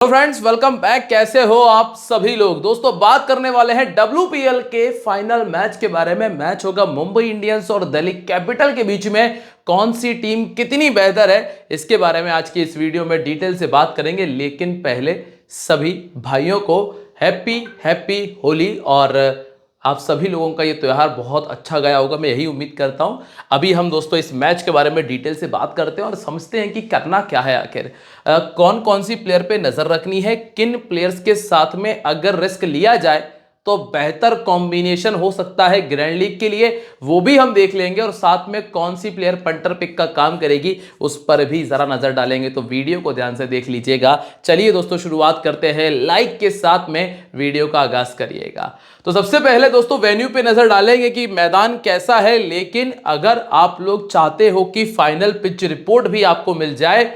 तो friends welcome back. कैसे हो आप सभी लोग। दोस्तों बात करने वाले हैं WPL के फाइनल मैच के बारे में। मैच होगा मुंबई इंडियंस और दिल्ली कैपिटल के बीच में। कौन सी टीम कितनी बेहतर है इसके बारे में आज की इस वीडियो में डिटेल से बात करेंगे। लेकिन पहले सभी भाइयों को हैप्पी हैप्पी होली और आप सभी लोगों का ये त्यौहार बहुत अच्छा गया होगा, मैं यही उम्मीद करता हूं। अभी हम दोस्तों इस मैच के बारे में डिटेल से बात करते हैं और समझते हैं कि करना क्या है आखिर। कौन कौन सी प्लेयर पे नजर रखनी है, किन प्लेयर्स के साथ में अगर रिस्क लिया जाए तो बेहतर कॉम्बिनेशन हो सकता है ग्रैंड लीग के लिए, वो भी हम देख लेंगे। और साथ में कौन सी प्लेयर पंटर पिक का काम करेगी उस पर भी जरा नजर डालेंगे। तो वीडियो को ध्यान से देख लीजिएगा। चलिए दोस्तों शुरुआत करते हैं। लाइक के साथ में वीडियो का आगाज करिएगा। तो सबसे पहले दोस्तों वेन्यू पे नजर डालेंगे कि मैदान कैसा है। लेकिन अगर आप लोग चाहते हो कि फाइनल पिच रिपोर्ट भी आपको मिल जाए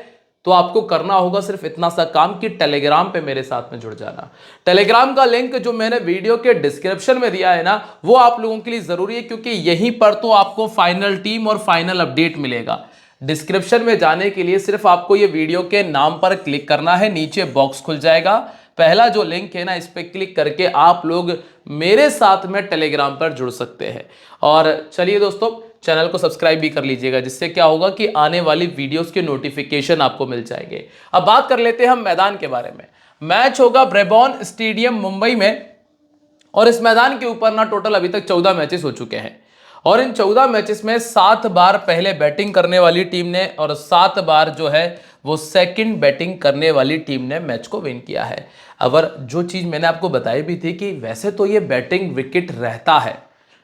तो आपको करना होगा सिर्फ इतना सा काम कि टेलीग्राम पे मेरे साथ में जुड़ जाना। टेलीग्राम का लिंक जो मैंने वीडियो के डिस्क्रिप्शन में दिया है ना, वो आप लोगों के लिए जरूरी है, क्योंकि यहीं पर तो आपको फाइनल टीम और फाइनल अपडेट मिलेगा। डिस्क्रिप्शन में जाने के लिए सिर्फ आपको ये वीडियो के नाम पर क्लिक करना है, नीचे बॉक्स खुल जाएगा। पहला जो लिंक है ना, इस पर क्लिक करके आप लोग मेरे साथ में टेलीग्राम पर जुड़ सकते हैं। और चलिए दोस्तों चैनल को सब्सक्राइब भी कर लीजिएगा, जिससे क्या होगा कि आने वाली वीडियोस के नोटिफिकेशन आपको मिल जाएंगे। अब बात कर लेते हैं हम मैदान के बारे में। मैच होगा ब्रेबॉर्न स्टेडियम मुंबई में और इस मैदान के ऊपर ना टोटल अभी तक 14 मैचेस हो चुके हैं और इन 14 मैचेस में 7 बार पहले बैटिंग करने वाली टीम ने और 7 बार जो है वो सेकंड बैटिंग करने वाली टीम ने मैच को विन किया है। अगर जो चीज मैंने आपको बताई भी थी कि वैसे तो ये बैटिंग विकेट रहता है,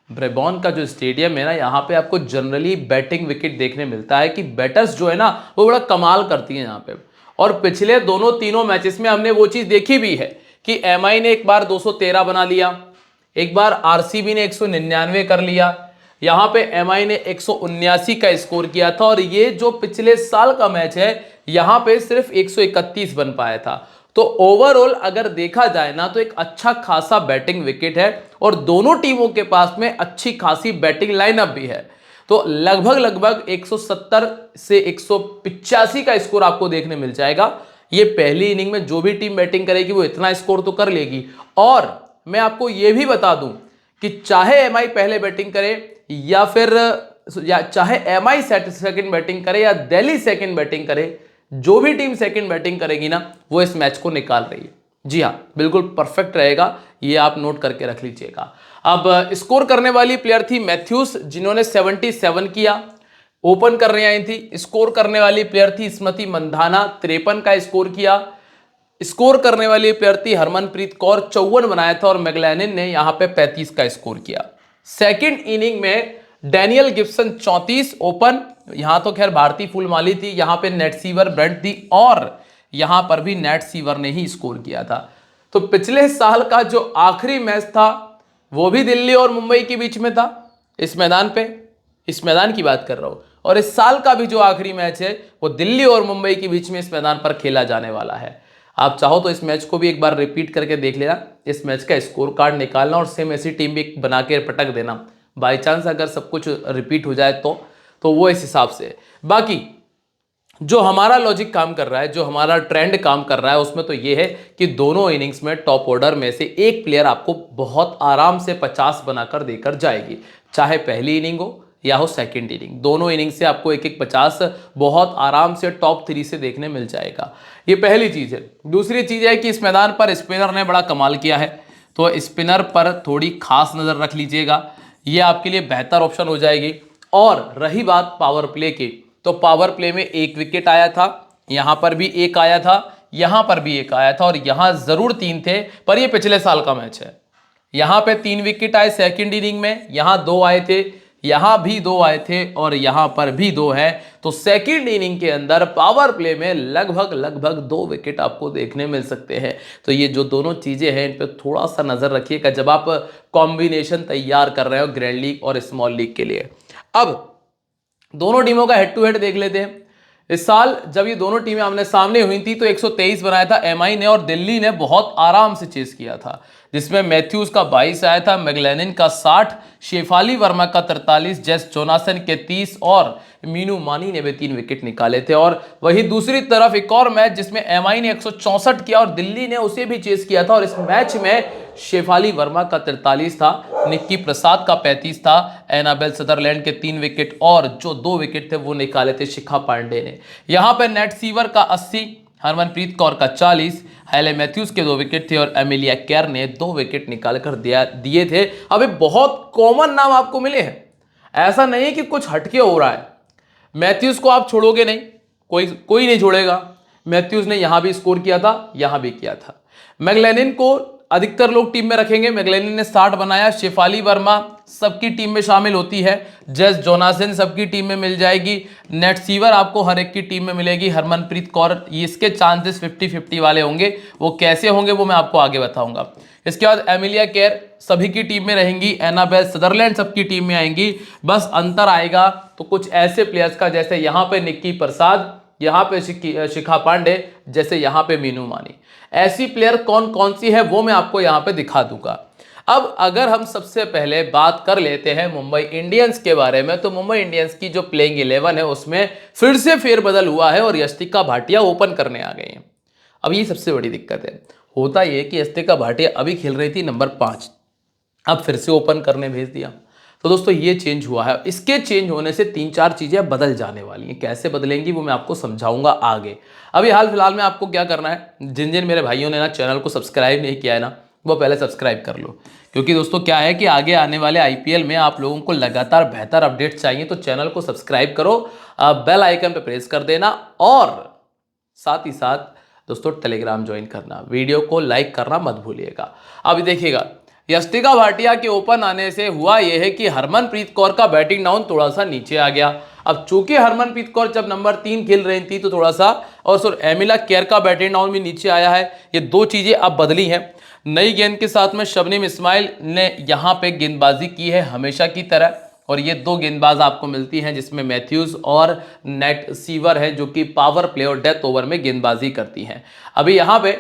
ब्रेबॉर्न का जो स्टेडियम है ना, यहाँ पे आपको जनरली बैटिंग विकेट देखने मिलता है कि बैटर्स जो है ना वो बड़ा कमाल करती हैं यहाँ पे। और पिछले दोनों तीनों मैचेस में हमने वो चीज देखी भी है कि एमआई ने एक बार 213 बना लिया, एक बार आरसीबी ने 199 कर लिया, यहाँ पे एमआई ने 179 का स्कोर किया था और ये जो पिछले साल का मैच है यहाँ पे सिर्फ 131 बन पाया था। तो ओवरऑल अगर देखा जाए ना तो एक अच्छा खासा बैटिंग विकेट है और दोनों टीमों के पास में अच्छी खासी बैटिंग लाइनअप भी है। तो लगभग 170 से 185 का स्कोर आपको देखने मिल जाएगा। ये पहली इनिंग में जो भी टीम बैटिंग करेगी वो इतना स्कोर तो कर लेगी। और मैं आपको ये भी बता दूं कि चाहे एमआई पहले बैटिंग करे या चाहे एमआई सेकंड बैटिंग करे या दिल्ली सेकंड बैटिंग करे, जो भी टीम सेकंड बैटिंग करेगी ना वो इस मैच को निकाल रही है। जी हाँ, बिल्कुल परफेक्ट रहेगा, ये आप नोट करके रख लीजिएगा। अब स्कोर करने वाली प्लेयर थी मैथ्यूज, जिन्होंने 77 किया। ओपन करने आई थी स्कोर करने वाली प्लेयर थी स्मृति मंधाना, 53 का स्कोर किया। स्कोर करने वाली प्लेयर थी हरमनप्रीत कौर, 54 बनाया था और मैगलैनिन ने यहां पे 35 का स्कोर किया। सेकंड इनिंग में डैनियल गिब्सन 34 ओपन, यहां तो खैर भारतीय फुलमाली थी, यहां पे नेट सीवर ब्रेंट थी और यहां पर भी नेट सीवर ने ही स्कोर किया था। तो पिछले साल का जो आखिरी मैच था वो भी दिल्ली और मुंबई के बीच में था इस मैदान पे, इस मैदान की बात कर रहा हूं। और इस साल का भी जो आखिरी मैच है वो दिल्ली और मुंबई के बीच में इस मैदान पर खेला जाने वाला है। आप चाहो तो इस मैच को भी एक बार रिपीट करके देख लेना, इस मैच का स्कोर कार्ड निकालना और सेम ऐसी टीम भी बना के पटक देना। बाई चांस अगर सब कुछ रिपीट हो जाए तो वो इस हिसाब से। बाकी जो हमारा लॉजिक काम कर रहा है, जो हमारा ट्रेंड काम कर रहा है, उसमें तो ये है कि दोनों इनिंग्स में टॉप ऑर्डर में से एक प्लेयर आपको बहुत आराम से 50 बनाकर देकर जाएगी, चाहे पहली इनिंग हो या हो सेकंड इनिंग। दोनों इनिंग से आपको एक 50 बहुत आराम से टॉप 3 से देखने मिल जाएगा। ये पहली चीज है। दूसरी चीज है कि इस मैदान पर स्पिनर ने बड़ा कमाल किया है, तो स्पिनर पर थोड़ी खास नजर रख लीजिएगा, ये आपके लिए बेहतर ऑप्शन हो जाएगी। और रही बात पावर प्ले की, तो पावर प्ले में एक विकेट आया था, यहां पर भी एक आया था, यहां पर भी एक आया था और यहां जरूर 3 थे, पर ये पिछले साल का मैच है। यहां पे 3 विकेट आए सेकंड इनिंग में, यहां 2 आए थे, यहां भी 2 आए थे और यहां पर भी 2 है। तो सेकंड इनिंग के अंदर पावर प्ले में लगभग 2 विकेट आपको देखने मिल सकते हैं। तो ये जो दोनों चीजें हैं इन पे थोड़ा सा नजर रखिएगा जब आप कॉम्बिनेशन तैयार कर रहे हो ग्रैंड लीग और स्मॉल लीग के लिए। अब दोनों टीमों का हेड टू हेड देख लेते हैं। इस साल जब ये दोनों टीमें आमने सामने हुई थी तो 123 बनाया था एमआई ने और दिल्ली ने बहुत आराम से चेस किया था। जिसमें मैथ्यूज का 22 आया था, मैगलेनिन का 60, शेफाली वर्मा का 43, जेस जोनासन के 30 और मीनू मानी ने भी 3 विकेट निकाले थे। और वही दूसरी तरफ एक और मैच जिसमें एमआई ने 164 किया और दिल्ली ने उसे भी चेस किया था, और इस मैच में शेफाली वर्मा का 43 था, निक्की प्रसाद का 35 था, एनाबेल सदरलैंड के 3 विकेट और जो 2 विकेट थे वो निकाले थे शिखा पांडे ने। यहां पर नेट सीवर का 80, हरमनप्रीत कौर का 40, हैले मैथ्यूज के 2 विकेट थे और एमिलिया केर ने 2 विकेट निकालकर दिए थे। अब बहुत कॉमन नाम आपको मिले हैं, ऐसा नहीं कि कुछ हटके हो रहा है। मैथ्यूज को आप छोड़ोगे नहीं, कोई नहीं छोड़ेगा। मैथ्यूज ने यहां भी स्कोर किया था, यहां भी किया था। मैगलेनिन को अधिकतर लोग टीम में रखेंगे, मैगलेनिन ने 60 बनाया। शेफाली वर्मा सबकी टीम में शामिल होती है, जेस जोनासन सबकी टीम में मिल जाएगी, नेट सीवर आपको हर एक की टीम में मिलेगी, हरमनप्रीत कौर इसके चांसेस 50-50 वाले होंगे। वो कैसे होंगे वो मैं आपको आगे बताऊंगा। इसके बाद एमिलिया केर सभी की टीम में रहेंगी, एनाबेल सदरलैंड सबकी टीम में आएंगी। बस अंतर आएगा तो कुछ ऐसे प्लेयर्स का, जैसे यहां पे निक्की प्रसाद, यहां पे शिखा पांडे, जैसे यहां पे मीनू मानी। ऐसी प्लेयर कौन कौन सी है वो मैं आपको यहां पे दिखा दूंगा। अब अगर हम सबसे पहले बात कर लेते हैं मुंबई इंडियंस के बारे में, तो मुंबई इंडियंस की जो प्लेइंग 11 है उसमें फिर से फेरबदल हुआ है और यष्टिका भाटिया ओपन करने आ गई हैं। अब ये सबसे बड़ी दिक्कत है। होता यह कि यष्टिका भाटिया अभी खेल रही थी नंबर 5, अब फिर से ओपन करने भेज दिया। तो दोस्तों ये चेंज हुआ है। इसके चेंज होने से 3-4 चीज़ें बदल जाने वाली हैं। कैसे बदलेंगी वो मैं आपको समझाऊंगा आगे। अभी हाल फिलहाल में आपको क्या करना है, जिन जिन मेरे भाइयों ने ना चैनल को सब्सक्राइब नहीं किया है ना, वो पहले सब्सक्राइब कर लो। क्योंकि दोस्तों क्या है कि आगे आने वाले आईपीएल में आप लोगों को लगातार बेहतर अपडेट चाहिए, तो चैनल को सब्सक्राइब करो, बेल आइकन पर प्रेस कर देना, और साथ ही साथ दोस्तों टेलीग्राम ज्वाइन करना, वीडियो को लाइक करना मत भूलिएगा। अब देखिएगा, यष्टिका भाटिया के ओपन आने से हुआ यह है कि हरमनप्रीत कौर का बैटिंग डाउन थोड़ा सा नीचे आ गया। अब चूंकि हरमनप्रीत कौर जब नंबर 3 खेल रही थी तो थोड़ा सा, और एमिलिया केर का बैटिंग डाउन भी नीचे आया है। ये 2 चीजें अब बदली हैं। नई गेंद के साथ में शबनम इस्माइल ने यहां पे गेंदबाजी की है हमेशा की तरह, और ये 2 गेंदबाज आपको मिलती हैं, जिसमें मैथ्यूज और नेट सीवर है जो कि पावर प्ले और डेथ ओवर में गेंदबाजी करती हैं। अभी यहां पे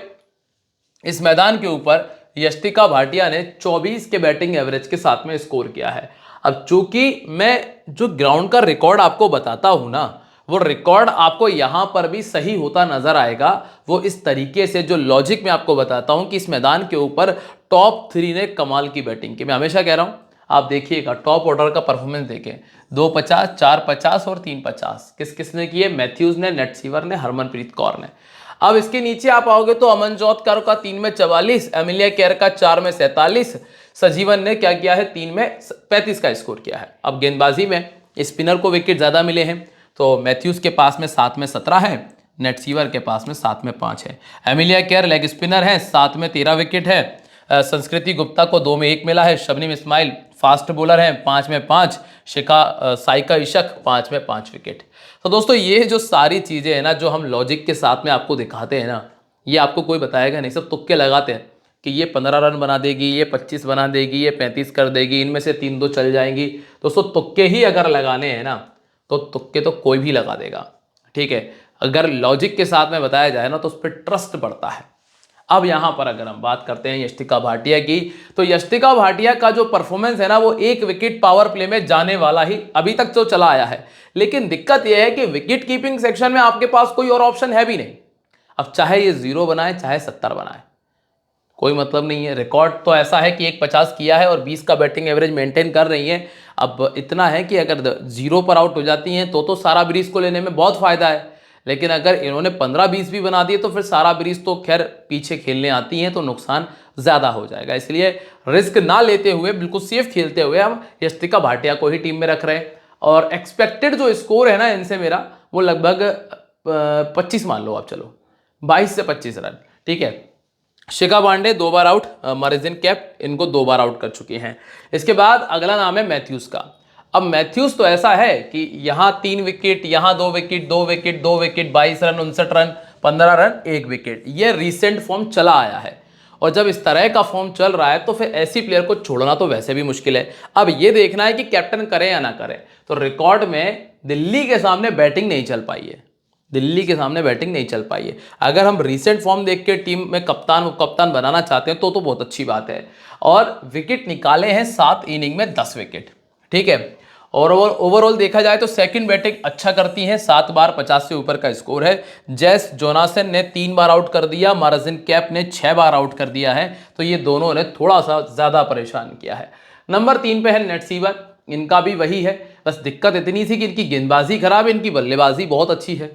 इस मैदान के ऊपर यष्टिका भाटिया ने 24 के बैटिंग एवरेज के साथ में स्कोर किया है। अब चूंकि मैं जो ग्राउंड का रिकॉर्ड आपको बताता हूं ना, वो रिकॉर्ड आपको यहां पर भी सही होता नजर आएगा। वो इस तरीके से जो लॉजिक मैं आपको बताता हूं कि इस मैदान के ऊपर टॉप 3 ने कमाल की बैटिंग की। मैं हमेशा कह रहा हूं, आप देखिएगा टॉप ऑर्डर का परफॉर्मेंस देखें, 250, 450 और 350 किस किसने किए, मैथ्यूज ने, नेट सीवर ने, हरमनप्रीत कौर ने। अब इसके नीचे आप आओगे तो अमनजोत कौर का 3 में 44, एमिलिया केर का 4 में 47, सजीवन ने क्या किया है, 3 में 35 का स्कोर किया है। अब गेंदबाजी में स्पिनर को विकेट ज्यादा मिले हैं, तो मैथ्यूज के पास में 7 में 17 है, नेट सीवर के पास में 7 में 5 है। एमिलिया केर लेग स्पिनर है, 7 में 13 विकेट है। संस्कृति गुप्ता को 2 में 1 मिला है। शबनम इस्माइल फास्ट बॉलर हैं, 5 में 5। साइका इशक 5 में 5 विकेट। तो दोस्तों ये जो सारी चीजें हैं ना, जो हम लॉजिक के साथ में आपको दिखाते हैं ना, ये आपको कोई बताएगा नहीं, सब तुक्के लगाते हैं कि ये 15 रन बना देगी, ये 25 बना देगी, ये 35 कर देगी, इनमें से 3-2 चल जाएंगी। दोस्तों तुक्के ही अगर लगाने हैं ना, तो तुक्के तो कोई भी लगा देगा, ठीक है। अगर लॉजिक के साथ में बताया जाए ना तो उस पर ट्रस्ट बढ़ता है। अब यहां पर अगर हम बात करते हैं यष्टिका भाटिया की, तो यष्टिका भाटिया का जो परफॉर्मेंस है ना, वो 1 विकेट पावर प्ले में जाने वाला ही अभी तक तो चला आया है। लेकिन दिक्कत यह है कि विकेट कीपिंग सेक्शन में आपके पास कोई और ऑप्शन है भी नहीं। अब चाहे ये 0 बनाए चाहे 70 बनाए, कोई मतलब नहीं है। रिकॉर्ड तो ऐसा है कि 150 किया है और 20 का बैटिंग एवरेज मेंटेन कर रही है। अब इतना है कि अगर 0 पर आउट हो जाती हैं तो सारा ब्रीज को लेने में बहुत फायदा है, लेकिन अगर इन्होंने 15-20 भी बना दिए तो फिर सारा ब्रीज तो खैर पीछे खेलने आती हैं, तो नुकसान ज़्यादा हो जाएगा। इसलिए रिस्क ना लेते हुए, बिल्कुल सेफ खेलते हुए हम यष्टिका भाटिया को ही टीम में रख रहे हैं। और एक्सपेक्टेड जो स्कोर है ना इनसे मेरा, वो लगभग 25 मान लो आप, चलो 22 से 25 रन, ठीक है। शिखा पांडे 2 बार आउट, मरिजिन कैप इनको 2 बार आउट कर चुके हैं। इसके बाद अगला नाम है मैथ्यूज का। अब मैथ्यूज तो ऐसा है कि यहां 3 विकेट, यहां 2 wicket, 2 wicket, 2 wicket, 22 run, 59 run, 15 run, 1 wicket, ये रिसेंट फॉर्म चला आया है। और जब इस तरह का फॉर्म चल रहा है तो फिर ऐसी प्लेयर को छोड़ना तो वैसे भी मुश्किल है। अब ये देखना है कि कैप्टन करे या ना करे। तो रिकॉर्ड में दिल्ली के सामने बैटिंग नहीं चल पाई है, दिल्ली के सामने बैटिंग नहीं चल पाई है। अगर हम रीसेंट फॉर्म देख के टीम में कप्तान बनाना चाहते हैं तो बहुत अच्छी बात है। और विकेट निकाले हैं 7 इनिंग में 10 विकेट, ठीक है। और ओवरऑल देखा जाए तो सेकंड बैटिंग अच्छा करती हैं, 7 बार 50 से ऊपर का स्कोर है। जेस जोनासन ने 3 बार आउट कर दिया, मार्जिन कैप ने 6 बार आउट कर दिया है, तो ये दोनों ने थोड़ा सा ज़्यादा परेशान किया है। नंबर 3 पे है नेट सीवर, इनका भी वही है, बस दिक्कत इतनी सी कि इनकी गेंदबाजी खराब है, इनकी बल्लेबाजी बहुत अच्छी है।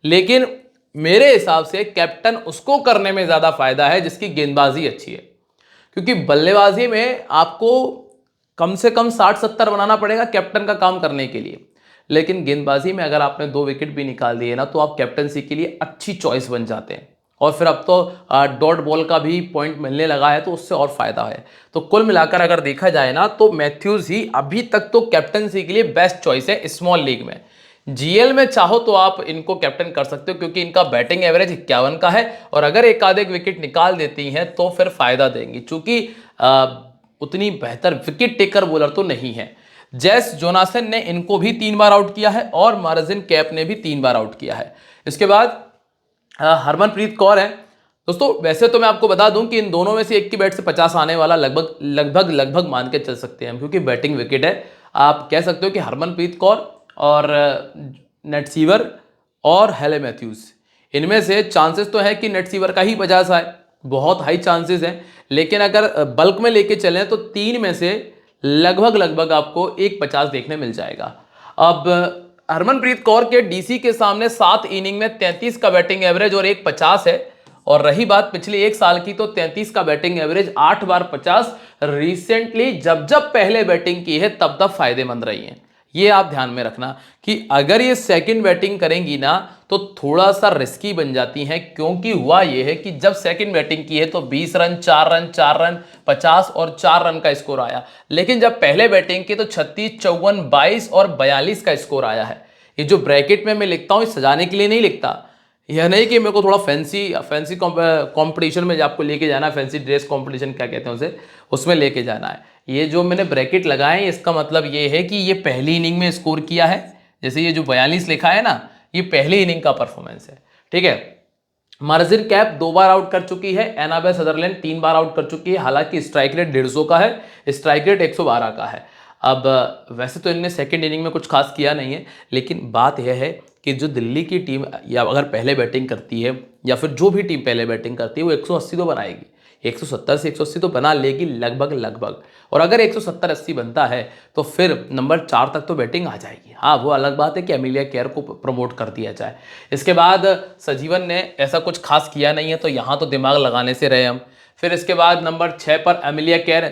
लेकिन मेरे हिसाब से कैप्टन उसको करने में ज़्यादा फायदा है जिसकी गेंदबाजी अच्छी है, क्योंकि बल्लेबाजी में आपको कम से कम 60-70 बनाना पड़ेगा कैप्टन का काम करने के लिए। लेकिन गेंदबाजी में अगर आपने 2 विकेट भी निकाल दिए ना तो आप कैप्टनसी के लिए अच्छी चॉइस बन जाते हैं। और फिर अब तो डॉट बॉल का भी पॉइंट मिलने लगा है तो उससे और फायदा है। तो कुल मिलाकर अगर देखा जाए ना तो मैथ्यूज ही अभी तक तो कैप्टनसी के लिए बेस्ट चॉइस है स्मॉल लीग में। जीएल में चाहो तो आप इनको कैप्टन कर सकते हो क्योंकि इनका बैटिंग एवरेज 51 का है, और अगर एक आधे विकेट निकाल देती हैं तो फिर फायदा देंगी, चूंकि उतनी बेहतर विकेट टेकर बॉलर तो नहीं है। जेस जोनासन ने इनको भी 3 बार आउट किया है और मार्जिन कैप ने भी 3 बार आउट किया है। इसके बाद हरमनप्रीत कौर है। दोस्तों वैसे तो मैं आपको बता दूं कि इन दोनों में से एक की बैट से 50 आने वाला लगभग मान के चल सकते हैं, क्योंकि बैटिंग विकेट है। आप कह सकते हो कि हरमनप्रीत कौर और नेट सीवर और हेले मैथ्यूज, इनमें से चांसेस तो है कि नेट सीवर का ही 50 आए, बहुत हाई चांसेस हैं। लेकिन अगर बल्क में लेके चलें तो 3 में से लगभग आपको एक 50 देखने मिल जाएगा। अब हरमनप्रीत कौर के डीसी के सामने 7 इनिंग में 33 का बैटिंग एवरेज और एक 50 है। और रही बात पिछले 1 साल की तो 33 का बैटिंग एवरेज, 8 बार 50 रिसेंटली जब पहले बैटिंग की है तब फायदेमंद रही है। ये आप ध्यान में रखना कि अगर ये सेकंड बैटिंग करेंगी ना तो थोड़ा सा रिस्की बन जाती हैं, क्योंकि हुआ ये है कि जब सेकंड बैटिंग की है तो 20 रन 4 रन 4 रन 50 और 4 रन का स्कोर आया। लेकिन जब पहले बैटिंग की तो 36 54 22 और 42 का स्कोर आया है। ये जो ब्रैकेट में मैं लिखता हूँ सजाने के लिए नहीं लिखता, यह नहीं कि मेरे को थोड़ा फैंसी कंपटीशन में आपको लेके जाना है, फैंसी ड्रेस कंपटीशन क्या कहते हैं उसे, उसमें लेके जाना है। ये जो मैंने ब्रैकेट लगाए हैं इसका मतलब ये है कि ये पहली इनिंग में स्कोर किया है। जैसे ये जो 42 लिखा है ना, ये पहली इनिंग का परफॉर्मेंस है, ठीक है। मार्जिन कैप 2 बार आउट कर चुकी है, एनाबेल सदरलैंड 3 बार आउट कर चुकी है। हालांकि स्ट्राइक रेट 150 का है, स्ट्राइक रेट 112 का है। अब वैसे तो इनने सेकेंड इनिंग में कुछ खास किया नहीं है, लेकिन बात यह है कि जो दिल्ली की टीम या अगर पहले बैटिंग करती है या फिर जो भी टीम पहले बैटिंग करती है वो 180 तो बनाएगी, 170 से 180 तो बना लेगी लगभग। और अगर 170-80 बनता है तो फिर नंबर 4 तक तो बैटिंग आ जाएगी। हाँ, वो अलग बात है कि एमिलिया केयर को प्रमोट कर दिया जाए। इसके बाद सजीवन ने ऐसा कुछ खास किया नहीं है, तो यहाँ तो दिमाग लगाने से रहे हम। फिर इसके बाद नंबर 6 पर एमिलिया केयर,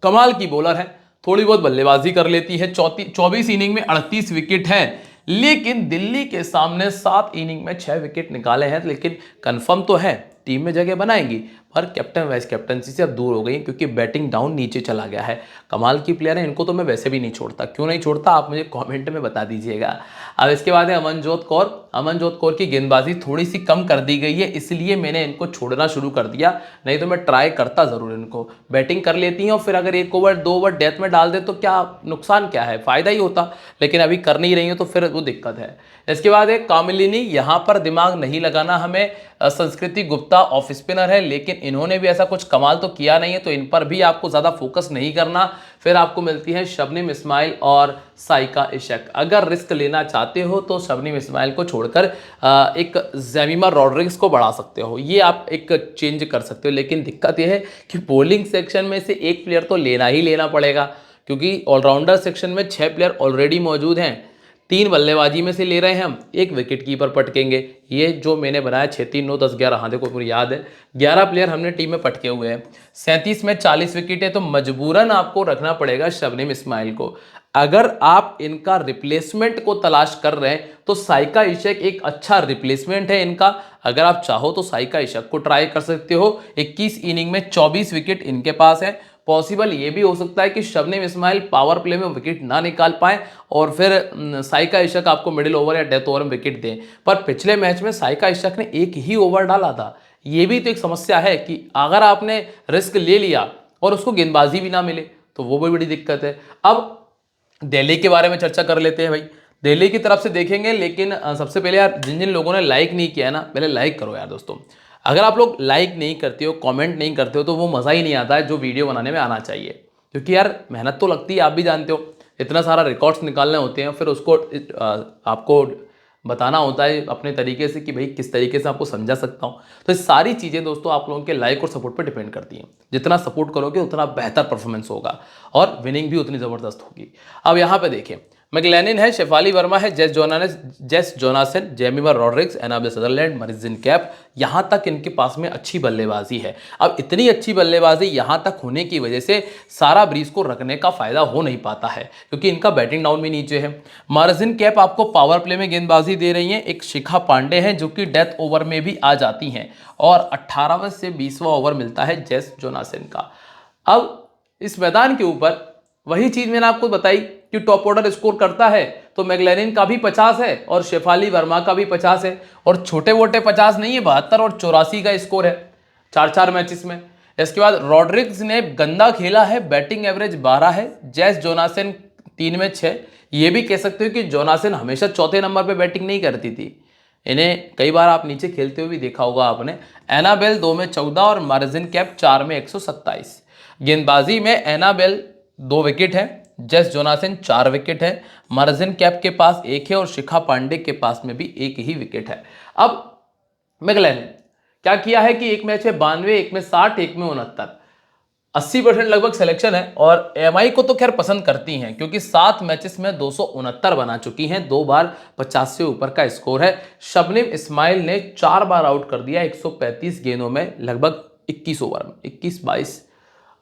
कमाल की बॉलर है, थोड़ी बहुत बल्लेबाजी कर लेती है। 24 इनिंग में 38 विकेट हैं, लेकिन दिल्ली के सामने 7 इनिंग में 6 विकेट निकाले हैं। लेकिन कंफर्म तो है टीम में जगह बनाएंगी, पर कैप्टन वाइस कैप्टनसी से अब दूर हो गई क्योंकि बैटिंग डाउन नीचे चला गया है। कमाल की प्लेयर है, इनको तो मैं वैसे भी नहीं छोड़ता। क्यों नहीं छोड़ता आप मुझे कमेंट में बता दीजिएगा। अब इसके बाद है अमनजोत कौर की गेंदबाजी थोड़ी सी कम कर दी गई है, इसलिए मैंने इनको छोड़ना शुरू कर दिया, नहीं तो मैं ट्राई करता ज़रूर इनको। बैटिंग कर लेती हैं और फिर अगर 1 ओवर 2 ओवर डेथ में डाल दे तो क्या नुकसान क्या है, फ़ायदा ही होता। लेकिन अभी कर नहीं रही हो तो फिर वो दिक्कत है। इसके बाद है कामिलिनी, यहाँ पर दिमाग नहीं लगाना हमें। संस्कृति गुप्ता ऑफ स्पिनर है, लेकिन इन्होंने भी ऐसा कुछ कमाल तो किया नहीं है, तो इन पर भी आपको ज़्यादा फोकस नहीं करना। फिर आपको मिलती है शबनम इस्माइल और साइका इशक। अगर रिस्क लेना चाहते हो तो शबनम इस्माइल को छोड़कर एक जेमिमा रॉड्रिग्स को बढ़ा सकते हो, ये आप एक चेंज कर सकते हो। लेकिन दिक्कत यह है कि बॉलिंग सेक्शन में से एक प्लेयर तो लेना ही लेना पड़ेगा, क्योंकि ऑलराउंडर सेक्शन में 6 प्लेयर ऑलरेडी मौजूद हैं। 3 बल्लेबाजी में से ले रहे हैं हम, 1 विकेट कीपर पटकेंगे। ये जो मैंने बनाया 6 3 9 10 11, हाँ देखो मुझे याद है 11 प्लेयर हमने टीम में पटके हुए हैं। 37 में 40 विकेट है, तो मजबूरन आपको रखना पड़ेगा शबनम इस्माइल को। अगर आप इनका रिप्लेसमेंट को तलाश कर रहे हैं तो साइका इशक एक अच्छा रिप्लेसमेंट है इनका। अगर आप चाहो तो साइका इशक को ट्राई कर सकते हो। 21 इनिंग में 24 विकेट इनके पास है। पॉसिबल ये भी हो सकता है कि शबनम इस्माइल पावर प्ले में विकेट ना निकाल पाए और फिर साइका इशक आपको मिडिल ओवर या डेथ ओवर में विकेट दें। पर पिछले मैच में साइका इशक ने 1 ही ओवर डाला था। ये भी तो एक समस्या है कि अगर आपने रिस्क ले लिया और उसको गेंदबाजी भी ना मिले तो वो भी बड़ी दिक्कत है। अब दिल्ली के बारे में चर्चा कर लेते हैं भाई। दिल्ली की तरफ से देखेंगे, लेकिन सबसे पहले यार जिन जिन लोगों ने लाइक नहीं किया है ना, पहले लाइक करो यार दोस्तों। अगर आप लोग लाइक नहीं करते हो, कमेंट नहीं करते हो, तो वो मज़ा ही नहीं आता है जो वीडियो बनाने में आना चाहिए। क्योंकि यार मेहनत तो लगती है, आप भी जानते हो, इतना सारा रिकॉर्ड्स निकालने होते हैं, फिर उसको आपको बताना होता है अपने तरीके से कि भाई किस तरीके से आपको समझा सकता हूँ। तो ये सारी चीज़ें दोस्तों आप लोगों के लाइक और सपोर्ट पर डिपेंड करती हैं। जितना सपोर्ट करोगे उतना बेहतर परफॉर्मेंस होगा और विनिंग भी उतनी ज़बरदस्त होगी। अब यहाँ पे देखें, मैकलेनिन है, शेफाली वर्मा है, Jess Jonassen, Jemimah Rodrigues, Annabel Sutherland, Marizanne Kapp, यहाँ तक इनके पास में अच्छी बल्लेबाजी है। अब इतनी अच्छी बल्लेबाजी यहाँ तक होने की वजह से सारा ब्रीज को रखने का फायदा हो नहीं पाता है, क्योंकि इनका बैटिंग डाउन भी नीचे है। मरिजिन कैप आपको पावर प्ले में गेंदबाजी दे रही हैं। एक शिखा पांडे हैं जो कि डेथ ओवर में भी आ जाती हैं, और 18वें से 20वां ओवर मिलता है जेस जोनासन का। अब इस मैदान के ऊपर वही चीज मैंने आपको बताई कि टॉप ऑर्डर स्कोर करता है तो मैकलेनिन का भी 50 है और शेफाली वर्मा का भी 50 है, और छोटे मोटे 50 नहीं है, 72 और 84 का स्कोर है 4-4 मैचेस में। इसके बाद रॉड्रिग्स ने गंदा खेला है, बैटिंग एवरेज 12 है। जेस जोनासन 3 में 6। ये भी कह सकते हो कि जोनासन हमेशा चौथे नंबर पर बैटिंग नहीं करती थी, इन्हें कई बार आप नीचे खेलते हुए भी देखा होगा आपने। एनाबेल 2 में 14 और मार्जिन कैप 4 में 127। गेंदबाजी में एनाबेल 2 विकेट है, जेस जोनासन 4 विकेट है, मार्जिन कैप के पास 1 है और शिखा पांडे के पास में भी 1 ही विकेट है। अब मैकलेनिन क्या किया है कि एक मैच में 92, एक में 60, एक में 69, 80% लगभग सिलेक्शन है। और एमआई को तो खैर पसंद करती हैं, क्योंकि 7 मैचेस में 269 बना चुकी हैं, 2 बार 50 से ऊपर का स्कोर है। शबनम इस्माइल ने 4 बार आउट कर दिया 135 गेंदों में, लगभग 21 ओवर में, 21-22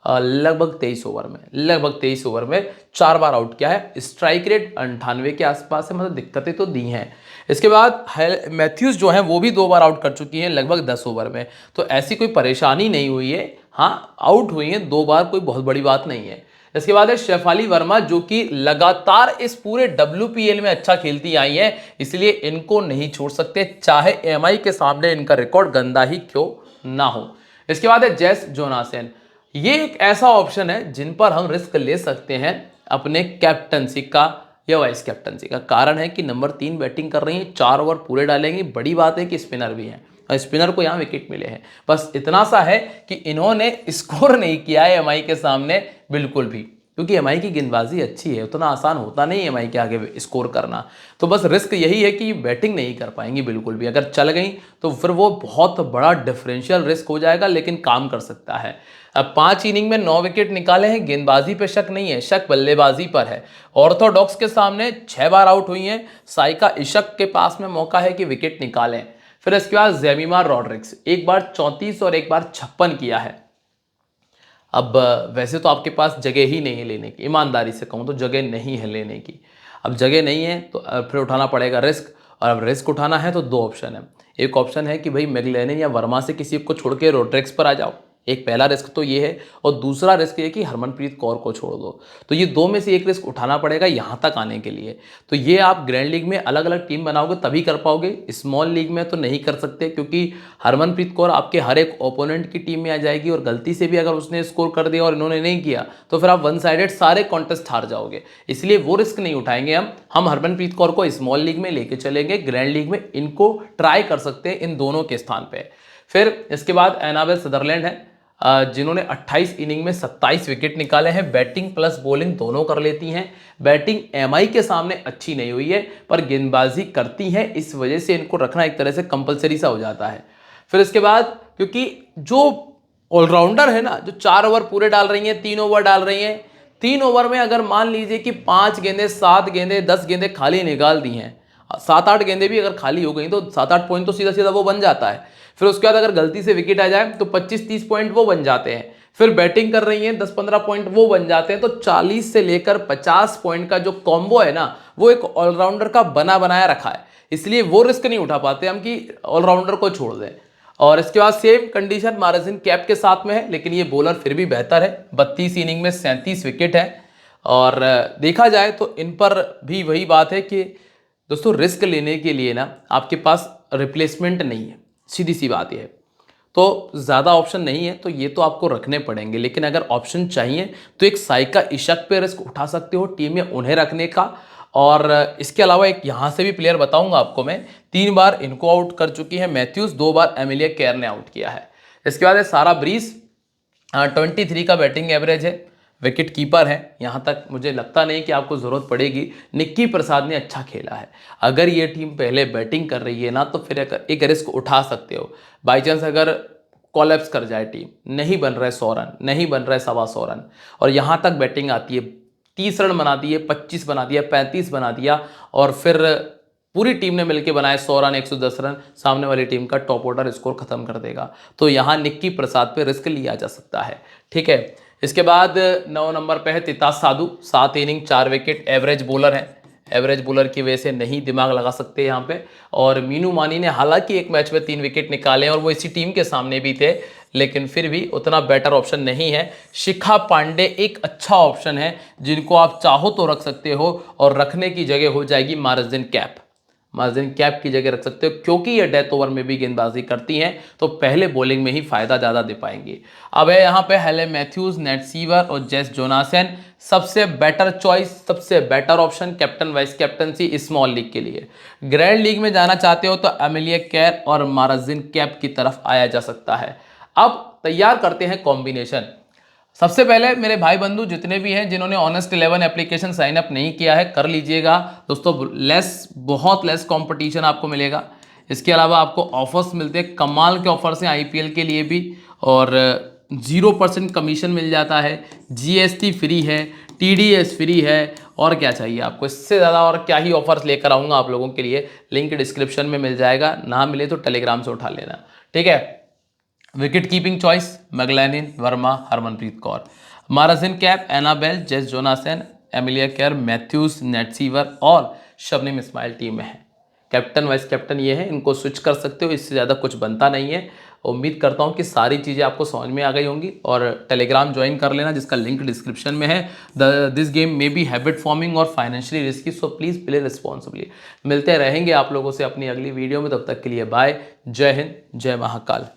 लगभग 23 ओवर में 4 बार आउट किया है। स्ट्राइक रेट 98 के आसपास है, मतलब दिक्कतें तो दी हैं। इसके बाद मैथ्यूज जो हैं वो भी 2 बार आउट कर चुकी हैं लगभग 10 ओवर में, तो ऐसी कोई परेशानी नहीं हुई है। हाँ, आउट हुई हैं 2 बार, कोई बहुत बड़ी बात नहीं है। इसके बाद है शेफाली वर्मा, जो कि लगातार इस पूरे WPL में अच्छा खेलती आई है, इसलिए इनको नहीं छोड़ सकते, चाहे एमआई के सामने इनका रिकॉर्ड गंदा ही क्यों ना हो। इसके बाद है जेस जोनासन। ये एक ऐसा ऑप्शन है जिन पर हम रिस्क ले सकते हैं अपने कैप्टनसी का या वाइस कैप्टनसी का। कारण है कि नंबर 3 बैटिंग कर रही हैं, 4 ओवर पूरे डालेंगी। बड़ी बात है कि स्पिनर भी हैं और स्पिनर को यहाँ विकेट मिले हैं। बस इतना सा है कि इन्होंने स्कोर नहीं किया है एमआई के सामने बिल्कुल भी, क्योंकि एमआई की गेंदबाजी अच्छी है, उतना आसान होता नहीं है एमआई के आगे स्कोर करना। तो बस रिस्क यही है कि बैटिंग नहीं कर पाएंगी बिल्कुल भी। अगर चल गई तो फिर वो बहुत बड़ा डिफरेंशियल रिस्क हो जाएगा, लेकिन काम कर सकता है। अब 5 इनिंग में 9 विकेट निकाले हैं। गेंदबाजी पे शक नहीं है, शक बल्लेबाजी पर है। ऑर्थोडॉक्स के सामने 6 बार आउट हुई हैं। साइका इशक के पास में मौका है कि विकेट निकालें। फिर इसके बाद जेमिमा रॉड्रिग्स 1 बार 34 और 1 बार 56 किया है। अब वैसे तो आपके पास जगह ही नहीं है लेने की, ईमानदारी से कहूँ तो जगह नहीं है लेने की। अब जगह नहीं है तो फिर उठाना पड़ेगा रिस्क, और अब रिस्क उठाना है तो 2 ऑप्शन है। एक ऑप्शन है कि भाई मैकलेनिन या वर्मा से किसी को छोड़ के रॉड्रिग्स पर आ जाओ, एक पहला रिस्क तो ये है, और दूसरा रिस्क ये कि हरमनप्रीत कौर को छोड़ दो। तो ये 2 में से एक रिस्क उठाना पड़ेगा यहाँ तक आने के लिए। तो ये आप ग्रैंड लीग में अलग अलग टीम बनाओगे तभी कर पाओगे, स्मॉल लीग में तो नहीं कर सकते, क्योंकि हरमनप्रीत कौर आपके हर एक ओपोनेंट की टीम में आ जाएगी, और गलती से भी अगर उसने स्कोर कर दिया और इन्होंने नहीं किया तो फिर आप 1 साइडेड सारे कॉन्टेस्ट हार जाओगे। इसलिए वो रिस्क नहीं उठाएंगे हम हरमनप्रीत कौर को स्मॉल लीग में लेके चलेंगे, ग्रैंड लीग में इनको ट्राई कर सकते हैं इन दोनों के स्थान पर। फिर इसके बाद एनाबेल सदरलैंड है, जिन्होंने 28 इनिंग में 27 विकेट निकाले हैं। बैटिंग प्लस बॉलिंग दोनों कर लेती हैं। बैटिंग एमआई के सामने अच्छी नहीं हुई है, पर गेंदबाजी करती हैं, इस वजह से इनको रखना एक तरह से कंपलसरी सा हो जाता है। फिर इसके बाद क्योंकि जो ऑलराउंडर है ना, जो 4 ओवर पूरे डाल रही हैं, 3 ओवर डाल रही हैं, 3 ओवर में अगर मान लीजिए कि 5 गेंदें, 7 गेंदें, 10 गेंदें खाली निकाल दी हैं, 7-8 गेंदें भी अगर खाली हो गई तो 7-8 पॉइंट तो सीधा सीधा वो बन जाता है। फिर उसके बाद अगर गलती से विकेट आ जाए तो 25-30 पॉइंट वो बन जाते हैं। फिर बैटिंग कर रही हैं 10-15 पॉइंट वो बन जाते हैं। तो 40 से लेकर 50 पॉइंट का जो कॉम्बो है ना, वो एक ऑलराउंडर का बना बनाया रखा है, इसलिए वो रिस्क नहीं उठा पाते हम कि ऑलराउंडर को छोड़ दें। और इसके बाद सेम कंडीशन मार्जिन कैप के साथ में है, लेकिन ये बॉलर फिर भी बेहतर है। 32 इनिंग में 37 विकेट है, और देखा जाए तो इन पर भी वही बात है कि दोस्तों रिस्क लेने के लिए ना आपके पास रिप्लेसमेंट नहीं है, सीधी सी बात यह है। तो ज़्यादा ऑप्शन नहीं है, तो ये तो आपको रखने पड़ेंगे। लेकिन अगर ऑप्शन चाहिए तो एक साइका इशक पे रिस्क उठा सकते हो टीम में उन्हें रखने का, और इसके अलावा एक यहाँ से भी प्लेयर बताऊंगा आपको मैं, 3 बार इनको आउट कर चुकी है मैथ्यूज, 2 बार एमिलिया केयर ने आउट किया है। इसके बाद है सारा ब्रीज, 23 का बैटिंग एवरेज है, विकेट कीपर है, यहाँ तक मुझे लगता नहीं कि आपको ज़रूरत पड़ेगी। निक्की प्रसाद ने अच्छा खेला है। अगर ये टीम पहले बैटिंग कर रही है ना तो फिर एक रिस्क उठा सकते हो। बाई चांस अगर कॉलेप्स कर जाए टीम, नहीं बन रहा है 100 रन, नहीं बन रहा है 125 रन, और यहाँ तक बैटिंग आती है, 30 रन बना दिए, 25 बना दिया, 35 बना दिया, और फिर पूरी टीम ने मिलकर बनाए 100 रन, 110 रन, सामने वाली टीम का टॉप ऑर्डर स्कोर खत्म कर देगा। तो यहाँ निक्की प्रसाद पे रिस्क लिया जा सकता है। ठीक है, इसके बाद 9 नंबर पे है तितास साधु, 7 इनिंग 4 विकेट, एवरेज बॉलर है। एवरेज बॉलर की वजह से नहीं दिमाग लगा सकते यहाँ पे। और मीनू मानी ने हालांकि एक मैच में 3 विकेट निकाले और वो इसी टीम के सामने भी थे, लेकिन फिर भी उतना बेटर ऑप्शन नहीं है। शिखा पांडे एक अच्छा ऑप्शन है जिनको आप चाहो तो रख सकते हो, और रखने की जगह हो जाएगी मार्जिन कैप। मार्जिन कैप की जगह रख सकते हो, क्योंकि ये डेथ ओवर में भी गेंदबाजी करती हैं तो पहले बॉलिंग में ही फायदा ज़्यादा दे पाएंगी। अब है यहाँ पे हेले मैथ्यूज, नेट सीवर और जेस जोनासन। सबसे बेटर चॉइस, सबसे better option captain vice captaincy small league के लिए। ग्रैंड लीग में जाना चाहते हो तो एमिलिया केयर और मार्जिन कैप की तरफ आया जा सकता है। अब तैयार करते हैं कॉम्बिनेशन। सबसे पहले मेरे भाई बंधु जितने भी हैं जिन्होंने ऑनेस्ट 11 एप्लीकेशन साइन अप नहीं किया है, कर लीजिएगा दोस्तों। बहुत लेस कंपटीशन आपको मिलेगा। इसके अलावा आपको ऑफर्स मिलते हैं, कमाल के ऑफर्स हैं आईपीएल के लिए भी, और 0% कमीशन मिल जाता है, जीएसटी फ्री है, टीडीएस फ्री है, और क्या चाहिए आपको इससे ज़्यादा? और क्या ही ऑफर्स लेकर आऊँगा आप लोगों के लिए, लिंक डिस्क्रिप्शन में मिल जाएगा, ना मिले तो टेलीग्राम से उठा लेना। ठीक है, wicket keeping choice Meg Lanning, Verma, Harmanpreet Kaur. Marizanne Kapp Annabel, Jess Jonassen, Amelia Kerr, Matthews, Nat Sciver और शबनम इस्माइल टीम में है। कैप्टन वाइस कैप्टन ये है, इनको स्विच कर सकते हो, इससे ज़्यादा कुछ बनता नहीं है। उम्मीद करता हूँ कि सारी चीज़ें आपको समझ में आ गई होंगी, और टेलीग्राम ज्वाइन कर लेना जिसका लिंक डिस्क्रिप्शन में है। This game may be habit forming और financially risky, so please play responsibly. मिलते रहेंगे आप लोगों से अपनी अगली वीडियो में, तब तक के लिए बाय। जय हिंद, जय महाकाल।